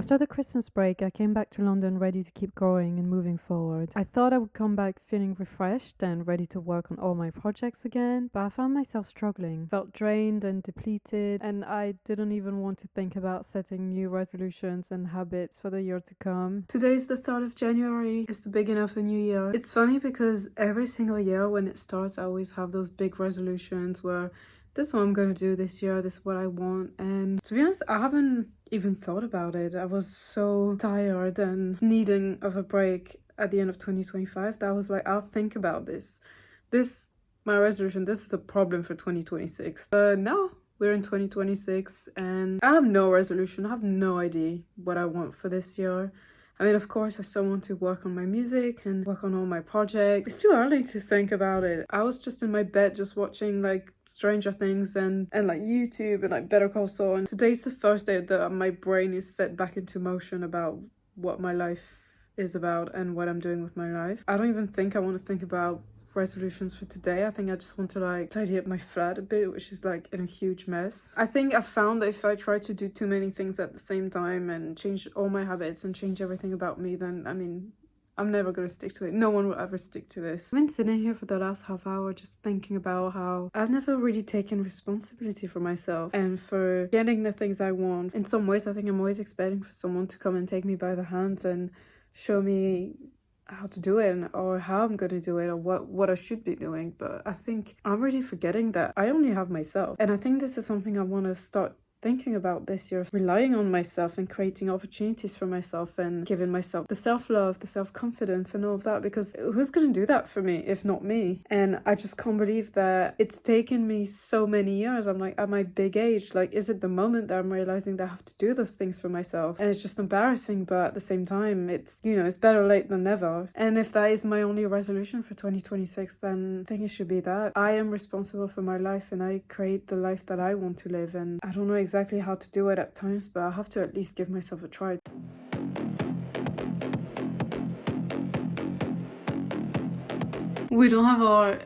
After the Christmas break, I came back to London ready to keep going and moving forward. I thought I would come back feeling refreshed and ready to work on all my projects again, but I found myself struggling, felt drained and depleted, and I didn't even want to think about setting new resolutions and habits for the year to come. Today is the 3rd of January. It's the beginning of a new year. It's funny because every single year when it starts, I always have those big resolutions where this is what I'm going to do this year, this is what I want. And to be honest, I haven't even thought about it. I was so tired and needing of a break at the end of 2025 that I was like, I'll think about this. My resolution, this is the problem for 2026. But now we're in 2026 and I have no resolution. I have no idea what I want for this year. I mean, of course, I still want to work on my music and work on all my projects. It's too early to think about it. I was just in my bed just watching like Stranger Things and like YouTube and like Better Call Saul. And today's the first day that my brain is set back into motion about what my life is about and what I'm doing with my life. I don't even think I want to think about resolutions for today. I think I just want to like tidy up my flat a bit, which is like in a huge mess. I think I found that if I try to do too many things at the same time and change all my habits and change everything about me, then I mean, I'm never going to stick to it. No one will ever stick to this. I've been sitting here for the last half hour just thinking about how I've never really taken responsibility for myself and for getting the things I want. In some ways, I think I'm always expecting for someone to come and take me by the hands and show me how to do it or how I'm going to do it or what I should be doing. But I think I'm really forgetting that I only have myself. And I think this is something I want to start thinking about this year, relying on myself and creating opportunities for myself and giving myself the self-love, the self-confidence and all of that, because who's going to do that for me if not me? And I just can't believe that it's taken me so many years. I'm like at my big age, like is it the moment that I'm realizing that I have to do those things for myself? And it's just embarrassing, but at the same time it's, you know, it's better late than never. And if that is my only resolution for 2026, then I think it should be that I am responsible for my life and I create the life that I want to live. And I don't know exactly how to do it at times, but I have to at least give myself a try. We don't have our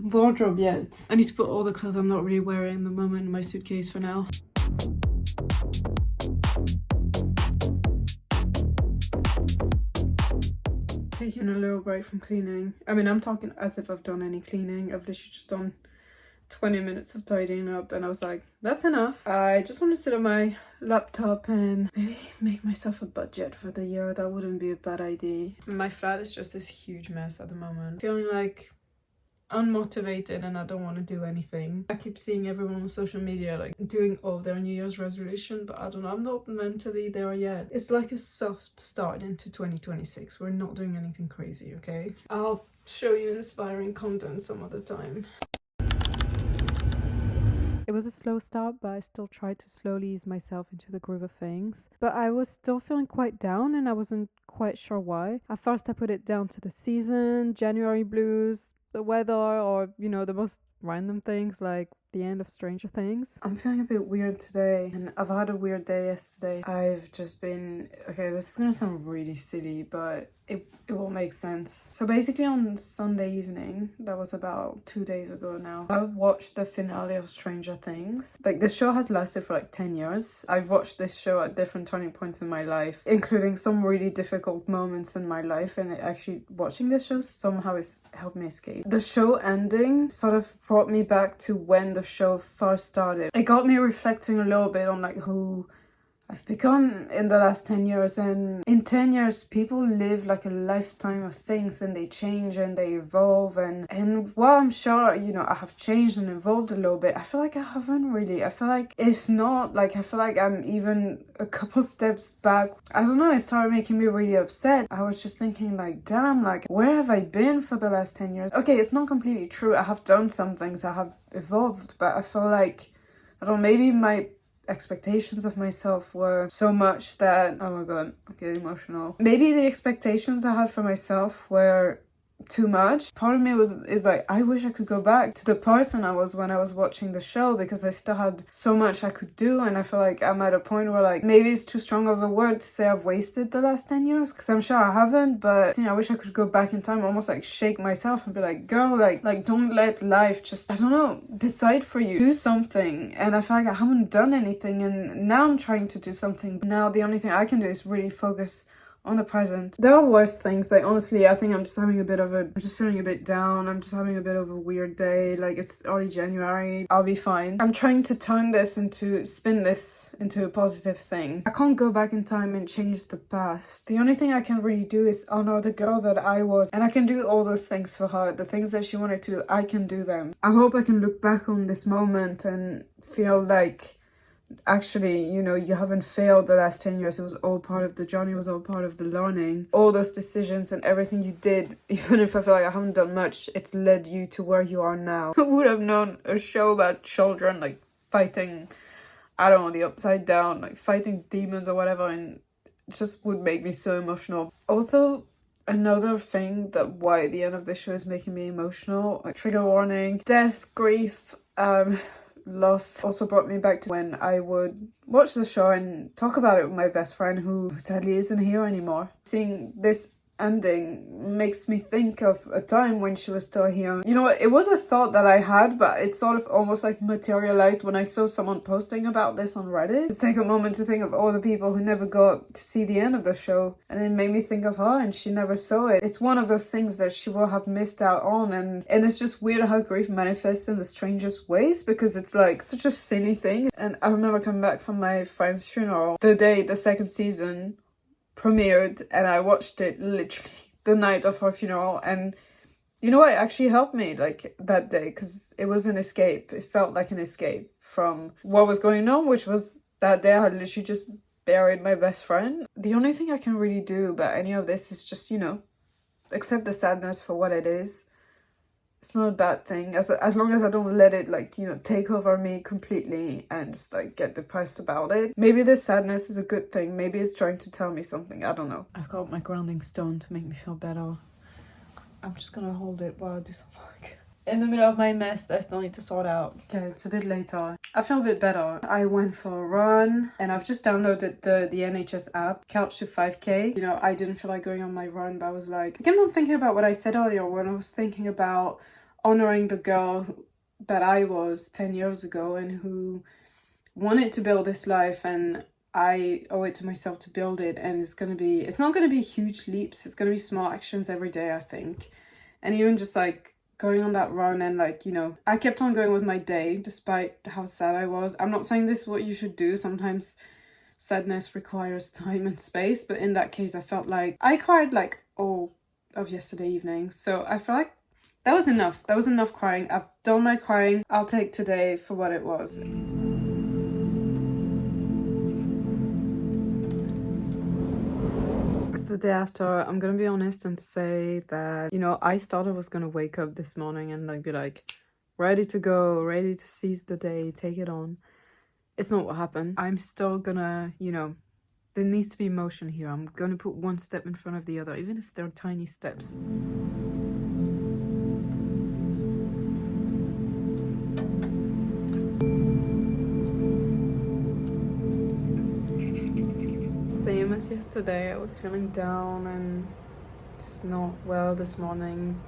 wardrobe yet. I need to put all the clothes I'm not really wearing in the moment in my suitcase for now. Taking a little break from cleaning. I mean, I'm talking as if I've done any cleaning. I've literally just done 20 minutes of tidying up and I was like, that's enough. I just want to sit on my laptop and maybe make myself a budget for the year. That wouldn't be a bad idea. My flat is just this huge mess at the moment. Feeling like unmotivated and I don't want to do anything. I keep seeing everyone on social media like doing all their New Year's resolution, but I don't know, I'm not mentally there yet. It's like a soft start into 2026. We're not doing anything crazy, okay? I'll show you inspiring content some other time. It was a slow start, but I still tried to slowly ease myself into the groove of things. But I was still feeling quite down and I wasn't quite sure why. At first I put it down to the season, January blues, the weather, or, you know, the most random things like the end of Stranger Things. I'm feeling a bit weird today and I've had a weird day yesterday. I've just been, okay, this is gonna sound really silly, but it will make sense. So basically on Sunday evening, that was about 2 days ago now, I watched the finale of Stranger Things. Like this show has lasted for like 10 years. I've watched this show at different turning points in my life, including some really difficult moments in my life, and actually watching this show somehow has helped me escape. The show ending sort of brought me back to when the show first started. It got me reflecting a little bit on like who I've become in the last 10 years, and in 10 years people live like a lifetime of things and they change and they evolve, and while I'm sure, you know, I have changed and evolved a little bit, I feel like I haven't really. I feel like if not, like I feel like I'm even a couple steps back. I don't know, it started making me really upset. I was just thinking like, damn, like where have I been for the last 10 years? Okay, it's not completely true. I have done some things, I have evolved, but I feel like, I don't know, maybe my expectations of myself were so much that, oh my god, I'm getting emotional. Maybe the expectations I had for myself were too much. Part of me is like, I wish I could go back to the person I was when I was watching the show, because I still had so much I could do, and I feel like I'm at a point where, like, maybe it's too strong of a word to say I've wasted the last 10 years, because I'm sure I haven't, but I wish I could go back in time, almost like shake myself and be like, girl, like don't let life just, I don't know, decide for you. Do something. And I feel like I haven't done anything, and now I'm trying to do something. Now the only thing I can do is really focus on the present. There are worse things. Like, honestly, I think I'm just feeling a bit down. I'm just having a bit of a weird day. Like, it's early January. I'll be fine. I'm trying to spin this into a positive thing. I can't go back in time and change the past. The only thing I can really do is honor the girl that I was. And I can do all those things for her. The things that she wanted to do, I can do them. I hope I can look back on this moment and feel like, actually, you know, you haven't failed the last 10 years. It was all part of the journey, it was all part of the learning. All those decisions and everything you did, even if I feel like I haven't done much, it's led you to where you are now. Who would have known a show about children, like, fighting, I don't know, the upside down, like, fighting demons or whatever, and it just would make me so emotional. Also, another thing that why the end of the show is making me emotional, like, trigger warning, death, grief, loss also brought me back to when I would watch the show and talk about it with my best friend, who sadly isn't here anymore. Seeing this ending makes me think of a time when she was still here. You know, it was a thought that I had, but it sort of almost like materialized when I saw someone posting about this on Reddit. Just take a moment to think of all the people who never got to see the end of the show, and it made me think of her, and she never saw it. It's one of those things that she will have missed out on, and it's just weird how grief manifests in the strangest ways, because it's like such a silly thing. And I remember coming back from my friend's funeral the day the second season premiered, and I watched it literally the night of her funeral, and you know what, it actually helped me, like, that day, because it was an escape. It felt like an escape from what was going on, which was that day I had literally just buried my best friend. The only thing I can really do about any of this is just, you know, accept the sadness for what it is. It's not a bad thing, as long as I don't let it, like, you know, take over me completely and just, like, get depressed about it. Maybe this sadness is a good thing. Maybe it's trying to tell me something. I don't know. I got my grounding stone to make me feel better. I'm just gonna hold it while I do some work. In the middle of my mess that I still need to sort out. Okay, it's a bit later. I feel a bit better. I went for a run, and I've just downloaded the NHS app, Couch to 5K. You know, I didn't feel like going on my run, but I was like, I kept on thinking about what I said earlier when I was thinking about honoring the girl that I was 10 years ago, and who wanted to build this life, and I owe it to myself to build it. And it's not gonna be huge leaps, it's gonna be small actions every day, I think. And even just like going on that run, and like, you know, I kept on going with my day despite how sad I was. I'm not saying this is what you should do. Sometimes sadness requires time and space, but in that case I felt like I cried like all of yesterday evening, so I felt like that was enough. That was enough crying. I've done my crying. I'll take today for what it was. It's the day after. I'm gonna be honest and say that, you know, I thought I was gonna wake up this morning and like be like ready to go, ready to seize the day, take it on. It's not what happened. I'm still gonna, you know, there needs to be motion here. I'm gonna put one step in front of the other, even if they're tiny steps. Same as yesterday, I was feeling down and just not well this morning.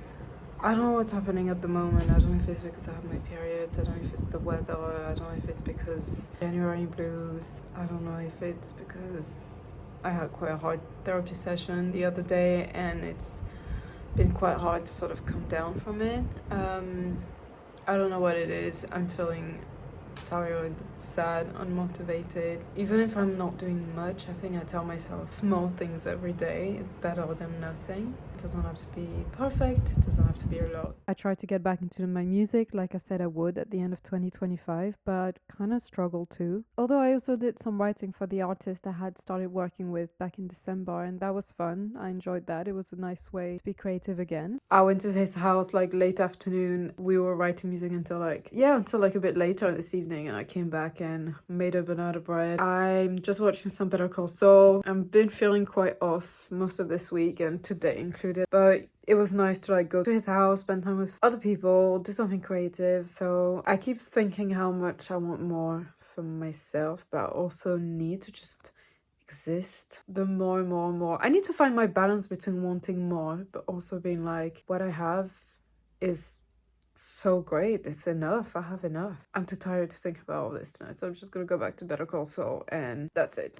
I don't know what's happening at the moment. I don't know if it's because I have my periods, I don't know if it's the weather, I don't know if it's because January blues, I don't know if it's because I had quite a hard therapy session the other day and it's been quite hard to sort of come down from it. I don't know what it is. I'm feeling tired, sad, unmotivated. Even if I'm not doing much, I think I tell myself small things every day is better than nothing. It doesn't have to be perfect, it doesn't have to be a lot. I tried to get back into my music like I said I would at the end of 2025, but kind of struggled to. Although I also did some writing for the artist I had started working with back in December, and that was fun. I enjoyed that. It was a nice way to be creative again. I went to his house like late afternoon. We were writing music until like a bit later this evening. evening and I came back and made a banana bread. I'm just watching some Better Call Saul. I've been feeling quite off most of this week and today included, but it was nice to like go to his house, spend time with other people, do something creative. So I keep thinking how much I want more for myself, but I also need to just exist. The more and more and more, I need to find my balance between wanting more but also being like, what I have is so great, it's enough, I have enough. I'm too tired to think about all this tonight, so I'm just gonna go back to Better Call Saul and that's it.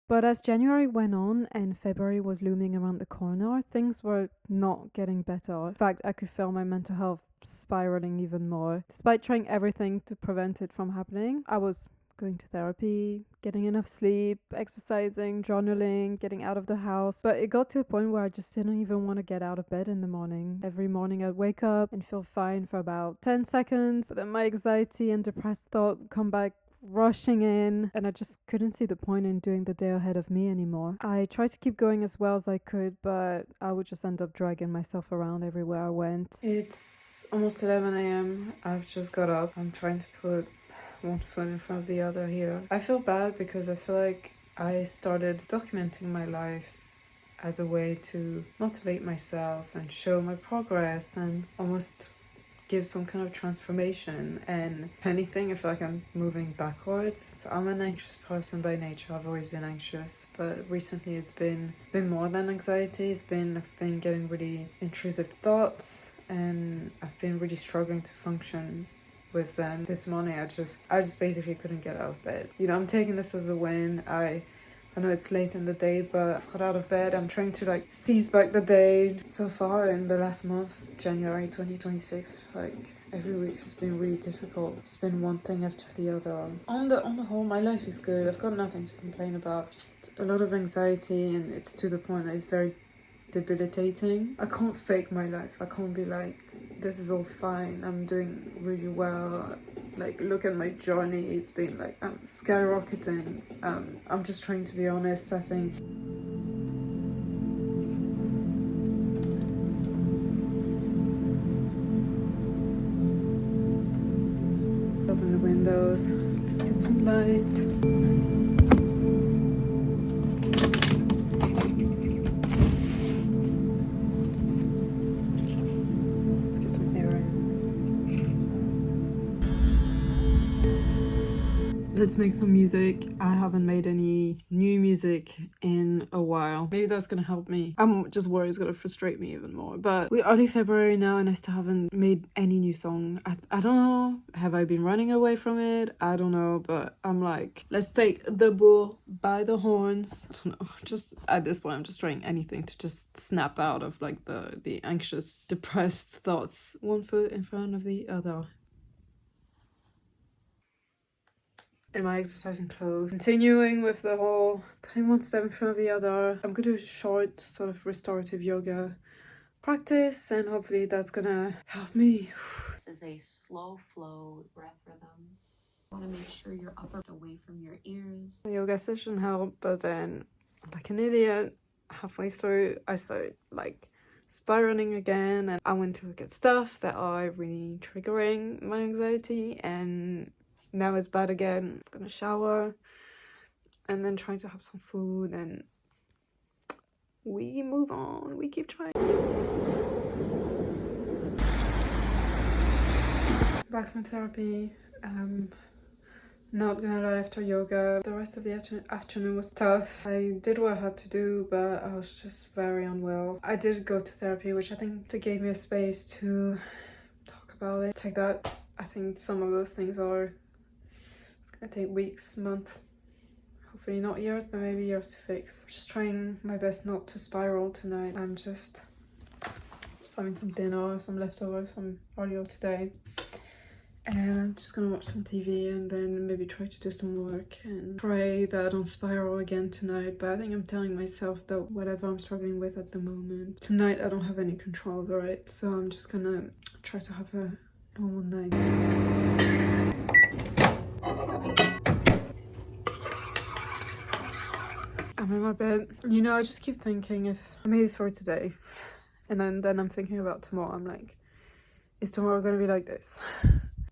But as January went on and February was looming around the corner, things were not getting better. In fact, I could feel my mental health spiraling even more. Despite trying everything to prevent it from happening, I was going to therapy, getting enough sleep, exercising, journaling, getting out of the house. But it got to a point where I just didn't even want to get out of bed in the morning. Every morning I'd wake up and feel fine for about 10 seconds, but then my anxiety and depressed thought would come back rushing in, and I just couldn't see the point in doing the day ahead of me anymore. I tried to keep going as well as I could, but I would just end up dragging myself around everywhere I went. It's almost 11 a.m. I've just got up. I'm trying to put one foot in front of the other here. I feel bad because I feel like I started documenting my life as a way to motivate myself and show my progress and almost give some kind of transformation. And if anything, I feel like I'm moving backwards. So I'm an anxious person by nature. I've always been anxious, but recently it's been more than anxiety. I've been getting really intrusive thoughts and I've been really struggling to function with them. This morning I just basically couldn't get out of bed. You know, I'm taking this as a win. I know it's late in the day, but I've got out of bed. I'm trying to like seize back the day. So far in the last month, January 2026, I feel like every week has been really difficult. It's been one thing after the other. On the whole, my life is good. I've got nothing to complain about. Just a lot of anxiety, and it's to the point that it's very debilitating. I can't fake my life. I can't be like, this is all fine, I'm doing really well. Like, look at my journey, it's been like, I'm skyrocketing. I'm just trying to be honest, I think. Open the windows, let's get some light. Let's make some music. I haven't made any new music in a while. Maybe that's gonna help me. I'm just worried it's gonna frustrate me even more. But we're early February now and I still haven't made any new song. I don't know. Have I been running away from it? I don't know. But I'm like, let's take the bull by the horns. I don't know. Just at this point, I'm just trying anything to just snap out of like the anxious, depressed thoughts. One foot in front of the other. In my exercising clothes. Continuing with the whole putting one step in front of the other. I'm gonna do a short sort of restorative yoga practice and hopefully that's gonna help me. This is a slow flow breath rhythm. You want to make sure your upper away from your ears. The yoga session helped, but then like an idiot, halfway through I started like spiraling again and I went to look at stuff that are really triggering my anxiety and now it's bad again. I'm gonna shower and then trying to have some food and we move on. We keep trying. Back from therapy. Not gonna lie, after yoga, the rest of the afternoon was tough. I did what I had to do, but I was just very unwell. I did go to therapy, which I think gave me a space to talk about it. Take that. I think some of those things it's gonna take weeks, months, hopefully not years, but maybe years to fix. I'm just trying my best not to spiral tonight. I'm just having some dinner, some leftovers from earlier today. And I'm just gonna watch some TV and then maybe try to do some work and pray that I don't spiral again tonight. But I think I'm telling myself that whatever I'm struggling with at the moment, tonight I don't have any control over it. So I'm just gonna try to have a normal night. I'm in my bed. You know, I just keep thinking if I made it through today and then I'm thinking about tomorrow. I'm like, is tomorrow gonna be like this?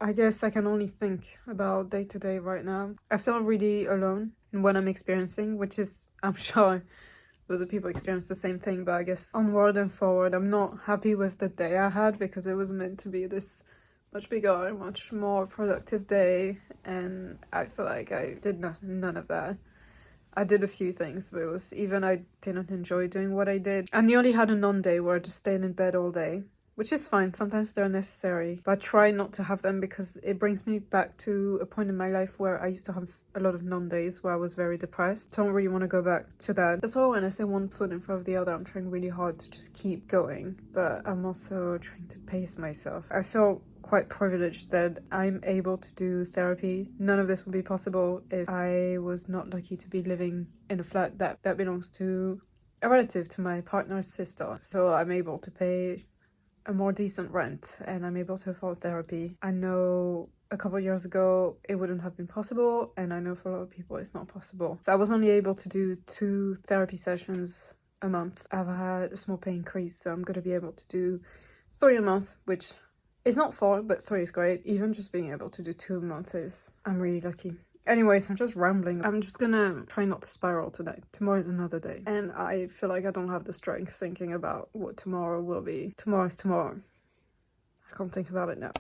I guess I can only think about day to day right now. I feel really alone in what I'm experiencing, which is, I'm sure lots of people experience the same thing, but I guess onward and forward, I'm not happy with the day I had because it was meant to be this much bigger, much more productive day, and I feel like I did none of that. I did a few things, but it was even I didn't enjoy doing what I did. I nearly had a non-day where I just stayed in bed all day, which is fine. Sometimes they're necessary, but I try not to have them because it brings me back to a point in my life where I used to have a lot of non-days where I was very depressed. Don't really want to go back to that. That's why when I say one foot in front of the other, I'm trying really hard to just keep going, but I'm also trying to pace myself. I feel quite privileged that I'm able to do therapy. None of this would be possible if I was not lucky to be living in a flat that belongs to a relative to my partner's sister. So I'm able to pay a more decent rent and I'm able to afford therapy. I know a couple of years ago it wouldn't have been possible, and I know for a lot of people it's not possible. So I was only able to do 2 therapy sessions a month. I've had a small pay increase, so I'm going to be able to do 3 a month, which is not 4, but 3 is great. Even just being able to do 2 a month I'm really lucky. Anyways, I'm just rambling. I'm just gonna try not to spiral today. Tomorrow's another day. And I feel like I don't have the strength thinking about what tomorrow will be. Tomorrow's tomorrow. I can't think about it now.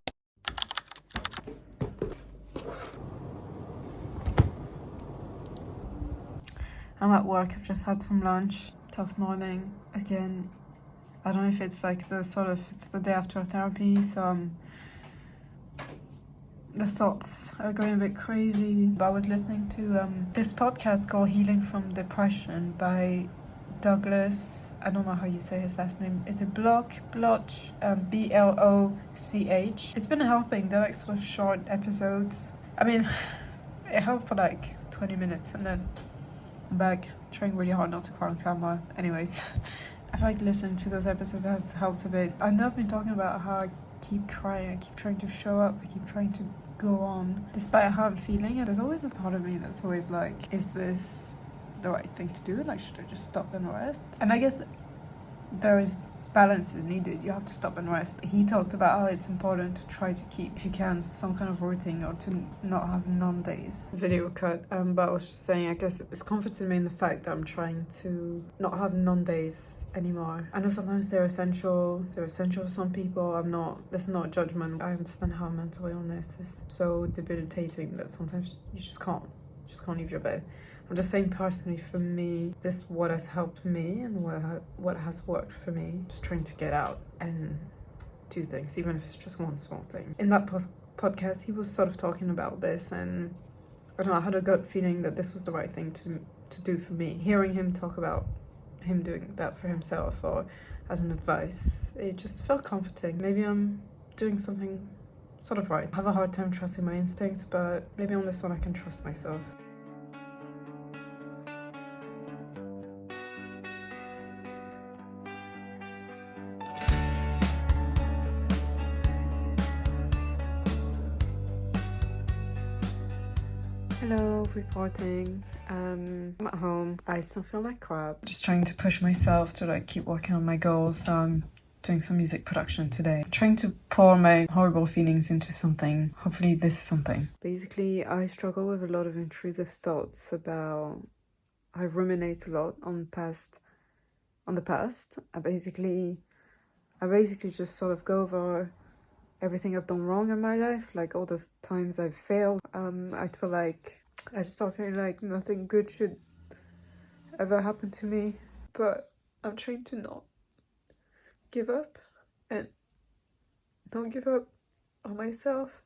I'm at work. I've just had some lunch. Tough morning. Again, I don't know if it's like it's the day after therapy, so the thoughts are going a bit crazy. But I was listening to this podcast called Healing from Depression by Douglas. I don't know how you say his last name. Is it Bloch? Bloch, Bloch. It's been helping. They're like sort of short episodes. I mean, it helped for like 20 minutes and then I'm back trying really hard not to cry on camera. Anyways, I feel like listening to those episodes has helped a bit. I know I've been talking about how I keep trying to show up, I keep trying to go on despite how I'm feeling, and there's always a part of me that's always like, is this the right thing to do? Like, should I just stop and rest? And I guess there is balance is needed. You have to stop and rest. He talked about how it's important to try to keep, if you can, some kind of routine or to not have non-days. Video cut, but I was just saying, I guess it's comforting me in the fact that I'm trying to not have non-days anymore. I know sometimes they're essential for some people. There's not judgment. I understand how mental illness is so debilitating that sometimes you just can't leave your bed. I'm just saying personally, for me, this is what has helped me and what has worked for me. Just trying to get out and do things, even if it's just one small thing. In that podcast, he was sort of talking about this, and I don't know, I had a gut feeling that this was the right thing to do for me. Hearing him talk about him doing that for himself or as an advice, it just felt comforting. Maybe I'm doing something sort of right. I have a hard time trusting my instincts, but maybe on this one I can trust myself. Hello, reporting. I'm at home. I still feel like crap. Just trying to push myself to like keep working on my goals. So I'm doing some music production today. I'm trying to pour my horrible feelings into something. Hopefully this is something. Basically, I struggle with a lot of intrusive thoughts about... I ruminate a lot on the past. I basically just sort of go over everything I've done wrong in my life, like all the times I've failed. I feel like I just start feeling like nothing good should ever happen to me, but I'm trying to not give up and not give up on myself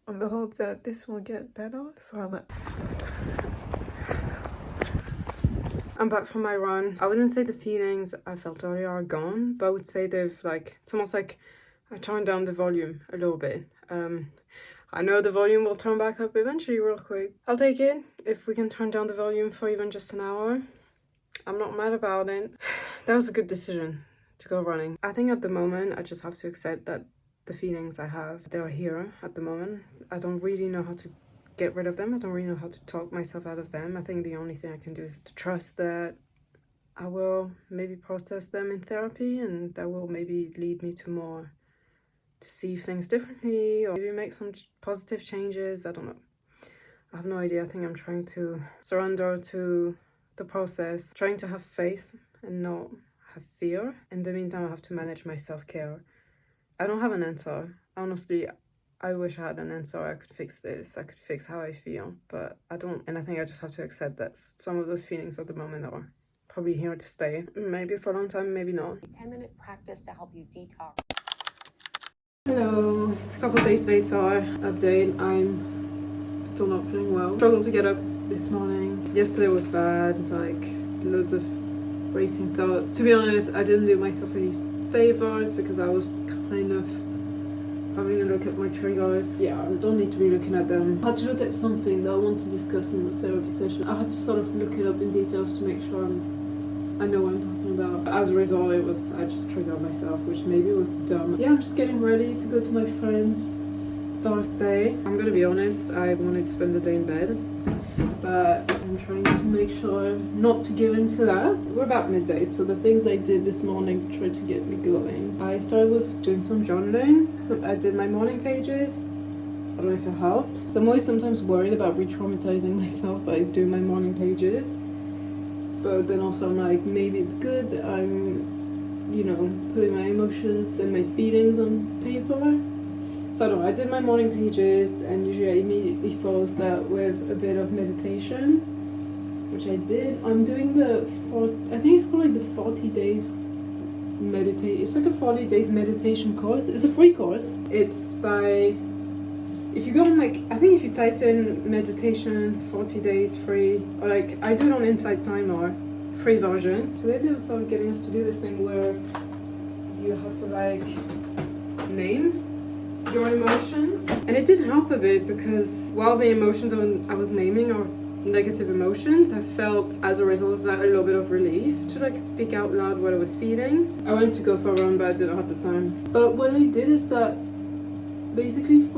on the hope that this will get better. That's where I'm at. I'm back from my run. I wouldn't say the feelings I felt earlier are gone, but I would say it's almost like I turned down the volume a little bit. I know the volume will turn back up eventually real quick. I'll take it if we can turn down the volume for even just an hour. I'm not mad about it. That was a good decision to go running. I think at the moment I just have to accept that the feelings I have, they're here at the moment. I don't really know how to get rid of them. I don't really know how to talk myself out of them. I think the only thing I can do is to trust that I will maybe process them in therapy, and that will maybe lead me to see things differently, or maybe make some positive changes. I don't know. I have no idea. I think I'm trying to surrender to the process, trying to have faith and not have fear. In the meantime, I have to manage my self-care. I don't have an answer. Honestly, I wish I had an answer. I could fix this. I could fix how I feel, but I don't. And I think I just have to accept that some of those feelings at the moment are probably here to stay. Maybe for a long time, maybe not. 10-minute practice to help you detox. Hello, it's a couple of days later. Update, I'm still not feeling well. Struggled to get up this morning. Yesterday was bad, like loads of racing thoughts. To be honest, I didn't do myself any favors because I was kind of having a look at my triggers. Yeah, I don't need to be looking at them. I had to look at something that I want to discuss in the therapy session. I had to sort of look it up in details to make sure I know what I'm talking about. As a result, I just triggered myself, which maybe was dumb. Yeah, I'm just getting ready to go to my friend's birthday. I'm gonna be honest, I wanted to spend the day in bed, but I'm trying to make sure not to give into that. We're about midday, so the things I did this morning tried to get me going. I started with doing some journaling. So I did my morning pages. I don't know if it helped. So I'm always sometimes worried about re-traumatizing myself by doing my morning pages. But then also I'm like, maybe it's good that I'm, putting my emotions and my feelings on paper. So I don't know, I did my morning pages, and usually I immediately follow that with a bit of meditation, which I did. I'm doing I think it's called like the 40 days meditate. It's like a 40 days meditation course. It's a free course. It's by, if you go on I think if you type in meditation 40 days free, or I do it on Insight Timer, free version. So they started getting us to do this thing where you have to name your emotions, and it did help a bit because while the emotions I was naming are negative emotions, I felt as a result of that a little bit of relief to speak out loud what I was feeling. I wanted to go for a run, but I didn't have the time. But what I did is that basically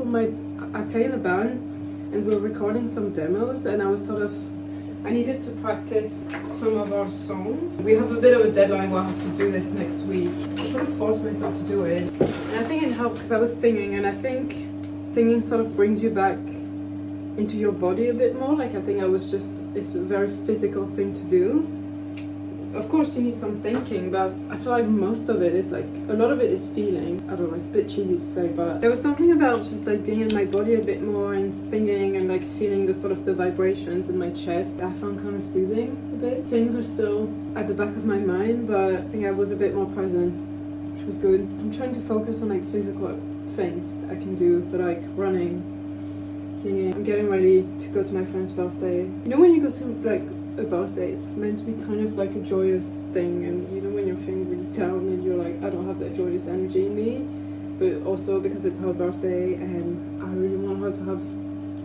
I play in a band and we're recording some demos, and I needed to practice some of our songs. We have a bit of a deadline where I have to do this next week. I sort of forced myself to do it. And I think it helped because I was singing, and I think singing sort of brings you back into your body a bit more. I think it's a very physical thing to do. Of course you need some thinking, but I feel like most of it is a lot of it is feeling. I don't know, it's a bit cheesy to say, but there was something about just being in my body a bit more and singing and feeling the vibrations in my chest. I found kind of soothing a bit. Things were still at the back of my mind, but I think I was a bit more present, which was good. I'm trying to focus on physical things I can do, so running, singing. I'm getting ready to go to my friend's birthday. When you go to a birthday, it's meant to be kind of a joyous thing, and when you're feeling really down and you're I don't have that joyous energy in me, but also because it's her birthday and I really want her to have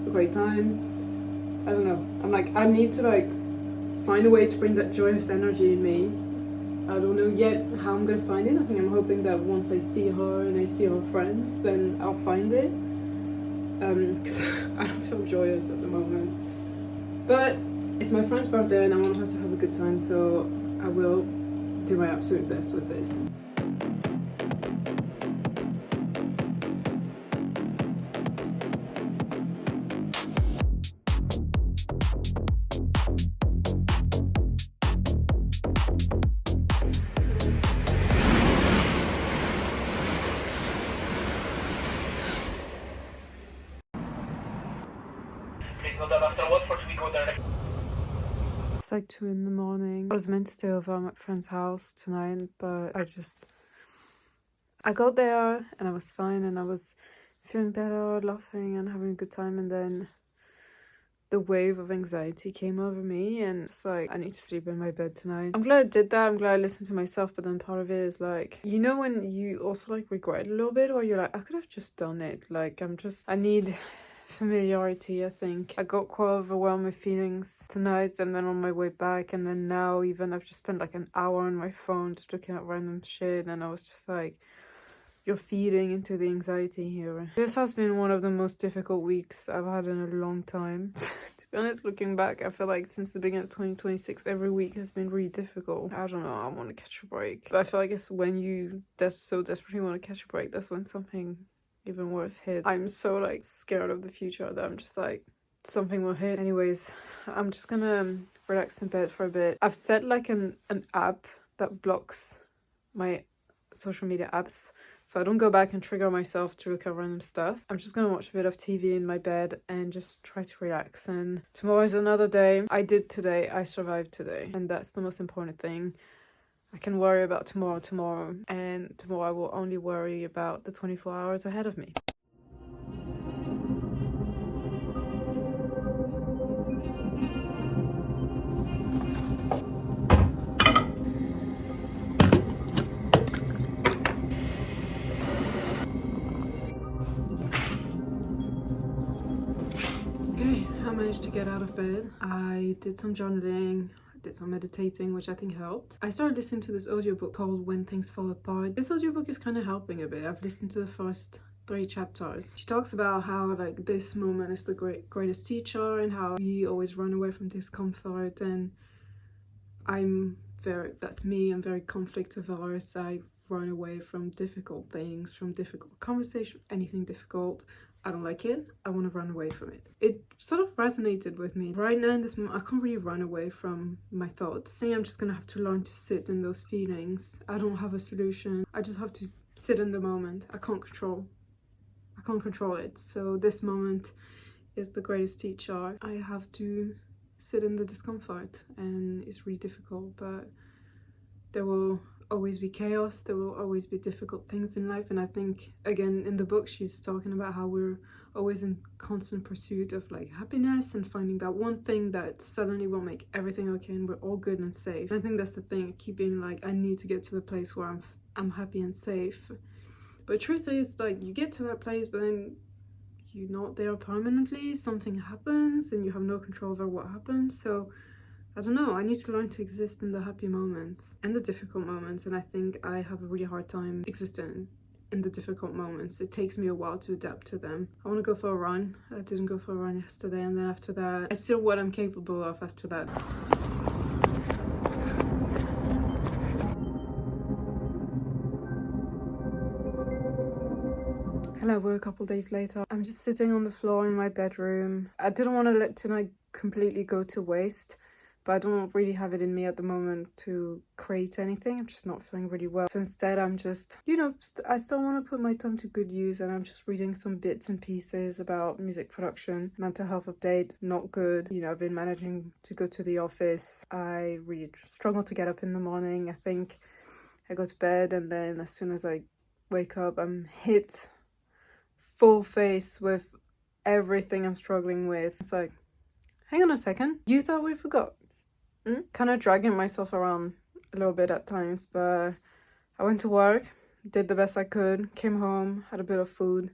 a great time. I don't know, I'm I need to find a way to bring that joyous energy in me. I don't know yet how I'm gonna find it. I think I'm hoping that once I see her and I see her friends, then I'll find it, because I don't feel joyous at the moment. But it's my friend's birthday and I want her to have a good time, so I will do my absolute best with this. It's 2 in the morning. I was meant to stay over at my friend's house tonight, but I got there and I was fine and I was feeling better, laughing and having a good time, and then the wave of anxiety came over me and it's I need to sleep in my bed tonight. I'm glad I did that. I'm glad I listened to myself, but then part of it is when you also regret a little bit, or you're I could have just done it. I need familiarity. I think I got quite overwhelmed with feelings tonight, and then on my way back, and then now even I've just spent an hour on my phone just looking at random shit, and I was just you're feeding into the anxiety here. This has been one of the most difficult weeks I've had in a long time. To be honest, looking back, I feel like since the beginning of 2026, every week has been really difficult. I don't know, I want to catch a break. But I feel like it's when you so desperately want to catch a break, that's when something even worse hits. I'm so like scared of the future that I'm just like, something will hit. Anyways, I'm just gonna relax in bed for a bit. I've set like an app that blocks my social media apps, so I don't go back and trigger myself to look at random stuff. I'm just gonna watch a bit of TV in my bed and just try to relax. And tomorrow is another day. I did today, I survived today, and that's the most important thing. I can worry about tomorrow, and tomorrow I will only worry about the 24 hours ahead of me. Okay, I managed to get out of bed. I did some journaling, did some meditating, which I think helped. I started listening to this audiobook called When Things Fall Apart. This audiobook is kind of helping a bit. I've listened to the first 3 chapters. She talks about how like this moment is the greatest teacher, and how we always run away from discomfort, and that's me. I'm very conflict averse. I run away from difficult things, from difficult conversation, anything difficult. I don't like it. I want to run away from it. It sort of resonated with me. Right now in this moment, I can't really run away from my thoughts. I think I'm just gonna have to learn to sit in those feelings. I don't have a solution. I just have to sit in the moment. I can't control it. So this moment is the greatest teacher. I have to sit in the discomfort, and it's really difficult, but there will always be chaos, there will always be difficult things in life. And I think, again, in the book she's talking about how we're always in constant pursuit of like happiness and finding that one thing that suddenly will make everything okay and we're all good and safe. And I think that's the thing, I keep being like, I need to get to the place where I'm happy and safe. But truth is, like, you get to that place, but then you're not there permanently. Something happens and you have no control over what happens. So I don't know, I need to learn to exist in the happy moments and the difficult moments, and I think I have a really hard time existing in the difficult moments. It takes me a while to adapt to them. I want to go for a run. I didn't go for a run yesterday, and then after that, I see what I'm capable of after that. Hello, we're a couple days later. I'm just sitting on the floor in my bedroom. I didn't want to let tonight completely go to waste, but I don't really have it in me at the moment to create anything. I'm just not feeling really well. So instead, I'm just, I still want to put my time to good use, and I'm just reading some bits and pieces about music production, mental health update, not good. I've been managing to go to the office. I really struggle to get up in the morning. I think I go to bed, and then as soon as I wake up, I'm hit full face with everything I'm struggling with. It's like, hang on a second, you thought we forgot? Kind of dragging myself around a little bit at times, but I went to work, did the best I could, came home, had a bit of food.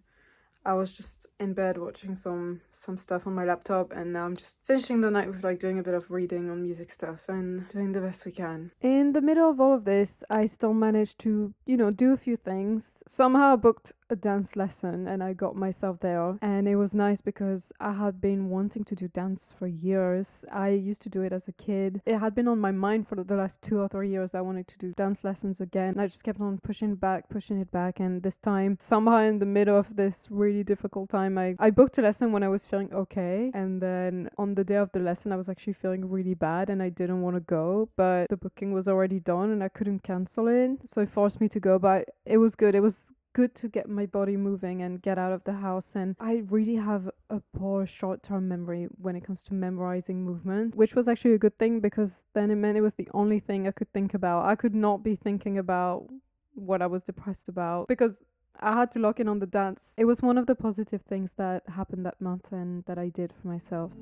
I was just in bed watching some stuff on my laptop, and now I'm just finishing the night with like doing a bit of reading on music stuff and doing the best we can. In the middle of all of this, I still managed to, do a few things. Somehow I booked a dance lesson and I got myself there, and it was nice because I had been wanting to do dance for years. I used to do it as a kid. It had been on my mind for the last 2 or 3 years. I wanted to do dance lessons again. I just kept on pushing it back, and this time, somehow in the middle of this really difficult time, I booked a lesson when I was feeling okay, and then on the day of the lesson I was actually feeling really bad and I didn't want to go, but the booking was already done and I couldn't cancel it, so it forced me to go. But it was good. It was good to get my body moving and get out of the house. And I really have a poor short-term memory when it comes to memorizing movement, which was actually a good thing, because then it meant it was the only thing I could think about. I could not be thinking about what I was depressed about because I had to lock in on the dance. It was one of the positive things that happened that month and that I did for myself.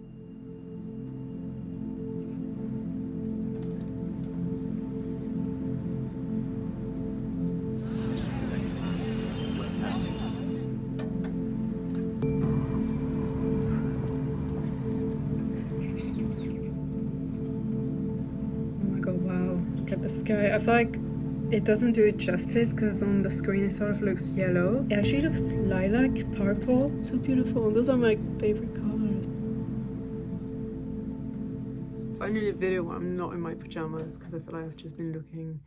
Oh my god, wow. Look at the sky. I feel like It doesn't do it justice because on the screen it sort of looks yellow. It actually looks lilac, purple. It's so beautiful. Those are my favorite colors. Finally a video where I'm not in my pajamas because I feel like I've just been looking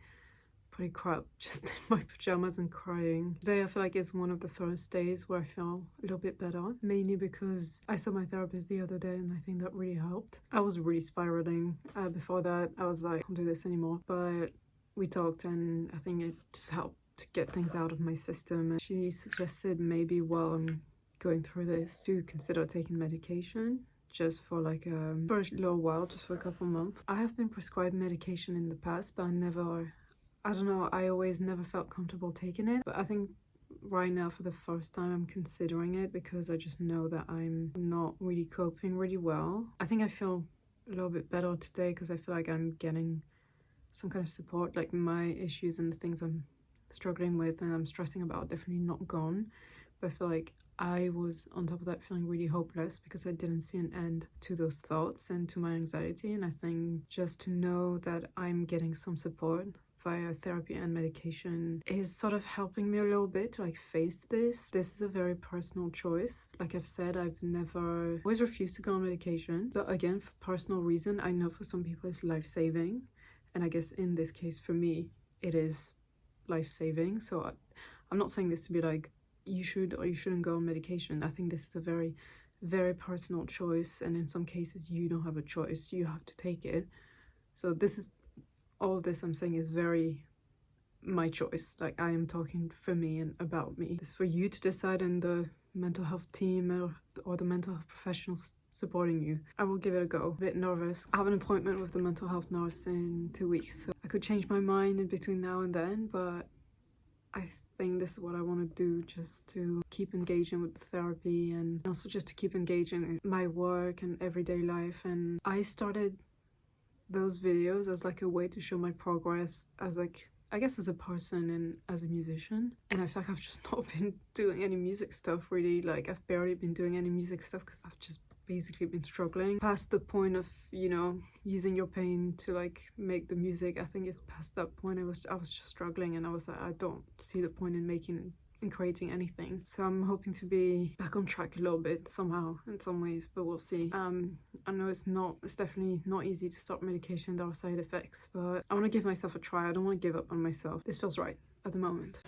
pretty crap just in my pajamas and crying. Today I feel like it's one of the first days where I feel a little bit better, mainly because I saw my therapist the other day and I think that really helped. I was really spiraling before that. I was like, I can't do this anymore, but we talked and I think it just helped to get things out of my system. And she suggested maybe while I'm going through this to consider taking medication just for like for a little while, just for a couple months. I have been prescribed medication in the past, but I don't know, I always never felt comfortable taking it. But I think right now for the first time I'm considering it because I just know that I'm not really coping really well. I think I feel a little bit better today because I feel like I'm getting some kind of support, like my issues and the things I'm struggling with and I'm stressing about are definitely not gone. But I feel like I was on top of that feeling really hopeless because I didn't see an end to those thoughts and to my anxiety. And I think just to know that I'm getting some support via therapy and medication is sort of helping me a little bit to like face this. This is a very personal choice. Like I've said, I've always refused to go on medication. But again, for personal reason, I know for some people it's life-saving. And I guess in this case for me, it is life-saving. So I'm not saying this to be like, you should or you shouldn't go on medication. I think this is a very, very personal choice. And in some cases, you don't have a choice. You have to take it. So all of this I'm saying is very my choice. Like I am talking for me and about me. It's for you to decide and the mental health team or the mental health professionals supporting you. I will give it a go. A bit nervous. I have an appointment with the mental health nurse in 2 weeks, so I could change my mind in between now and then, but I think this is what I want to do, just to keep engaging with therapy and also just to keep engaging in my work and everyday life. And I started those videos as like a way to show my progress as like, I guess as a person and as a musician. And I feel like I've just not been doing any music stuff really. Like I've barely been doing any music stuff because I've just basically been struggling past the point of, you know, using your pain to like make the music. I think it's past that point. I was just struggling and I was like, I don't see the point in creating anything. So I'm hoping to be back on track a little bit somehow in some ways, but we'll see. I know it's definitely not easy to stop medication. There are side effects, but I want to give myself a try. I don't want to give up on myself. This feels right at the moment.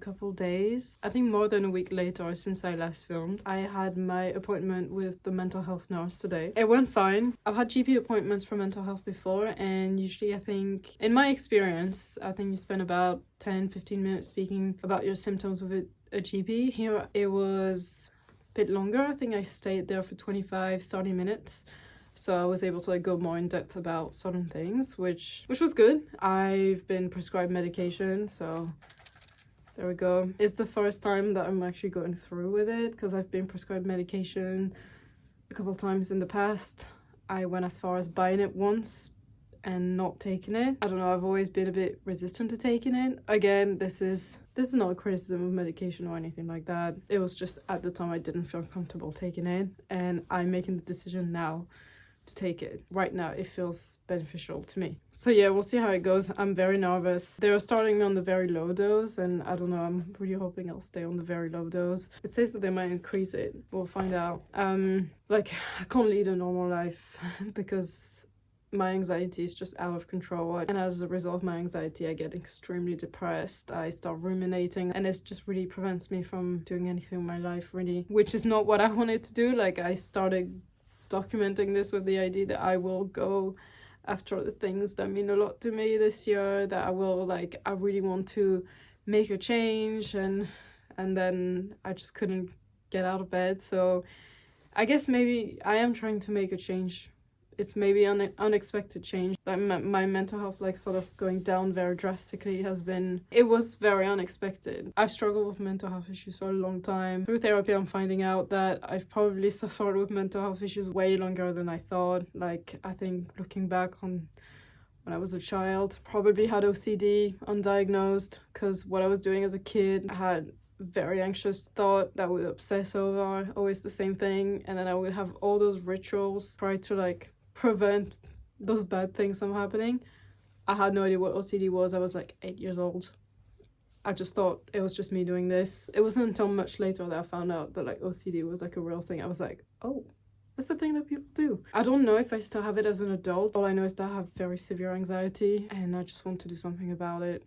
Couple days, I think more than a week later since I last filmed, I had my appointment with the mental health nurse today. It went fine. I've had GP appointments for mental health before, and usually I think, in my experience, I think you spend about 10-15 minutes speaking about your symptoms with a GP. Here it was a bit longer. I think I stayed there for 25-30 minutes. So I was able to like go more in depth about certain things, which was good. I've been prescribed medication, so there we go. It's the first time that I'm actually going through with it because I've been prescribed medication a couple times in the past. I went as far as buying it once and not taking it. I don't know, I've always been a bit resistant to taking it. Again, this is not a criticism of medication or anything like that. It was just at the time I didn't feel comfortable taking it, and I'm making the decision now to take it. Right now it feels beneficial to me. So yeah, we'll see how it goes. I'm very nervous. They were starting me on the very low dose and I don't know, I'm really hoping I'll stay on the very low dose. It says that they might increase it. We'll find out. Like I can't lead a normal life because my anxiety is just out of control, and as a result of my anxiety I get extremely depressed. I start ruminating and it just really prevents me from doing anything in my life really, which is not what I wanted to do. Like I started documenting this with the idea that I will go after the things that mean a lot to me this year, that I really want to make a change, and then I just couldn't get out of bed. So I guess maybe I am trying to make a change. It's maybe an unexpected change. Like my mental health like sort of going down very drastically it was very unexpected. I've struggled with mental health issues for a long time. Through therapy I'm finding out that I've probably suffered with mental health issues way longer than I thought. Like I think looking back on when I was a child, probably had OCD undiagnosed because what I was doing as a kid, I had very anxious thought that I would obsess over, always the same thing, and then I would have all those rituals try to like prevent those bad things from happening. I had no idea what OCD was. I was like 8 years old. I just thought it was just me doing this. It wasn't until much later that I found out that like OCD was like a real thing. I was like, oh, that's the thing that people do. I don't know if I still have it as an adult. All I know is that I have very severe anxiety and I just want to do something about it.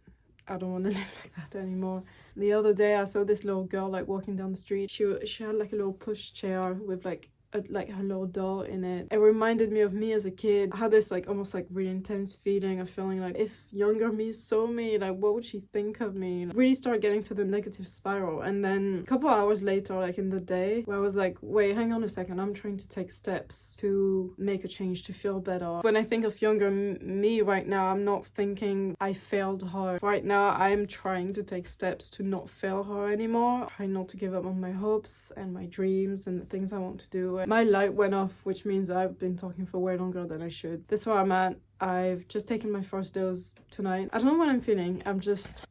I don't want to live like that anymore. The other day I saw this little girl like walking down the street. She had like a little push chair with like her little doll in it. It reminded me of me as a kid. I had this like almost like really intense feeling of feeling like if younger me saw me, like what would she think of me? Really start getting to the negative spiral. And then a couple hours later, like in the day, where I was like, wait, hang on a second, I'm trying to take steps to make a change, to feel better. When I think of younger me right now, I'm not thinking I failed her. Right now, I'm trying to take steps to not fail her anymore. Trying not to give up on my hopes and my dreams and the things I want to do. My light went off, which means I've been talking for way longer than I should. This is where I'm at. I've just taken my first dose tonight. I don't know what I'm feeling. I'm just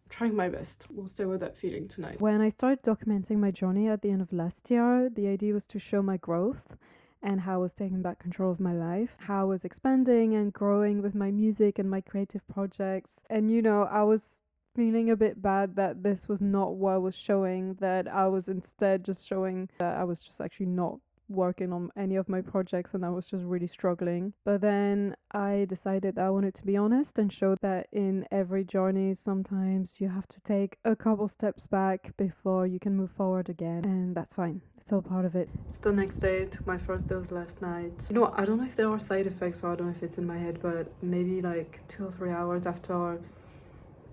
trying my best. We'll stay with that feeling tonight. When I started documenting my journey at the end of last year, the idea was to show my growth and how I was taking back control of my life, how I was expanding and growing with my music and my creative projects. And you know, I was feeling a bit bad that this was not what I was showing, that I was instead just showing that I was just actually not working on any of my projects and I was just really struggling. But then I decided that I wanted to be honest and show that in every journey sometimes you have to take a couple steps back before you can move forward again, and that's fine. It's all part of it. It's the next day. I took my first dose last night. You know, I don't know if there are side effects or I don't know if it's in my head, but maybe like 2 or 3 hours after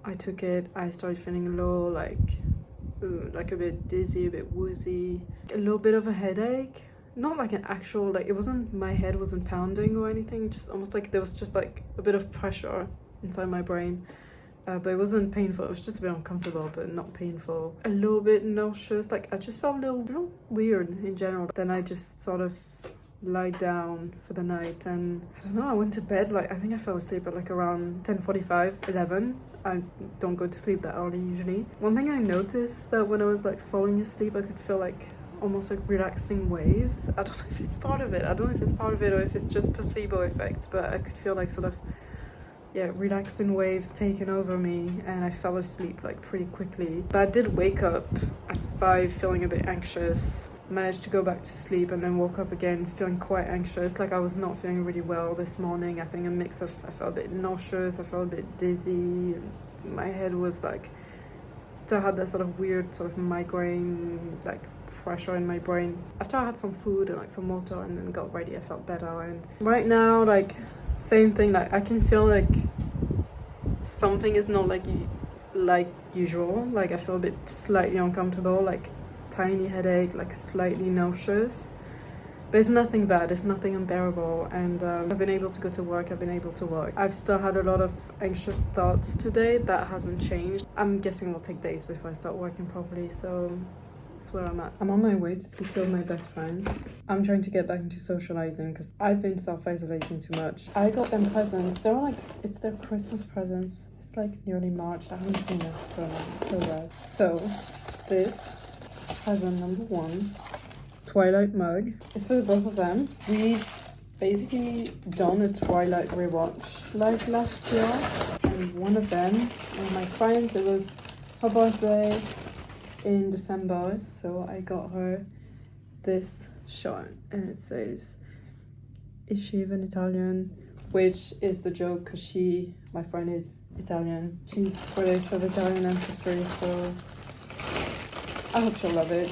I took it, I started feeling low, like a bit dizzy, a bit woozy, a little bit of a headache. Not like an actual, like it wasn't, my head wasn't pounding or anything, just almost like there was just like a bit of pressure inside my brain. But it wasn't painful, it was just a bit uncomfortable, but not painful. A little bit nauseous, like I just felt a little weird in general. Then I just sort of lied down for the night and I don't know, I went to bed, like I think I fell asleep at like around 10:45, 11. I don't go to sleep that early usually. One thing I noticed is that when I was like falling asleep, I could feel like almost like relaxing waves. I don't know if it's part of it. I don't know if it's part of it or if it's just placebo effects, but I could feel like sort of, yeah, relaxing waves taking over me and I fell asleep like pretty quickly. But I did wake up at 5 feeling a bit anxious, managed to go back to sleep and then woke up again feeling quite anxious. Like I was not feeling really well this morning. I think a mix of, I felt a bit nauseous, I felt a bit dizzy, and my head was like, still had that sort of weird sort of migraine, like pressure in my brain. After I had some food and like some water and then got ready, I felt better. And right now, like same thing, like I can feel like something is not like usual. Like I feel a bit slightly uncomfortable, like tiny headache, like slightly nauseous. But it's nothing bad, it's nothing unbearable, and I've been able to go to work, I've been able to work. I've still had a lot of anxious thoughts today, that hasn't changed. I'm guessing it'll take days before I start working properly, so that's where I'm at. I'm on my way to see 2 of my best friends. I'm trying to get back into socializing because I've been self-isolating too much. I got them presents, they're like, it's their Christmas presents. It's like nearly March, I haven't seen them for so long, it's so bad. So, this is present number 1. Twilight mug. It's for the both of them. We've basically done a Twilight rewatch like last year, and one of them, one of my friends, it was her birthday in December, so I got her this shirt and it says, "Is she even Italian?" Which is the joke because my friend is Italian. She's British of Italian ancestry, so I hope she'll love it.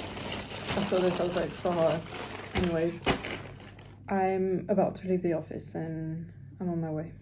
I saw this, I was like, for her. Anyways, I'm about to leave the office and I'm on my way.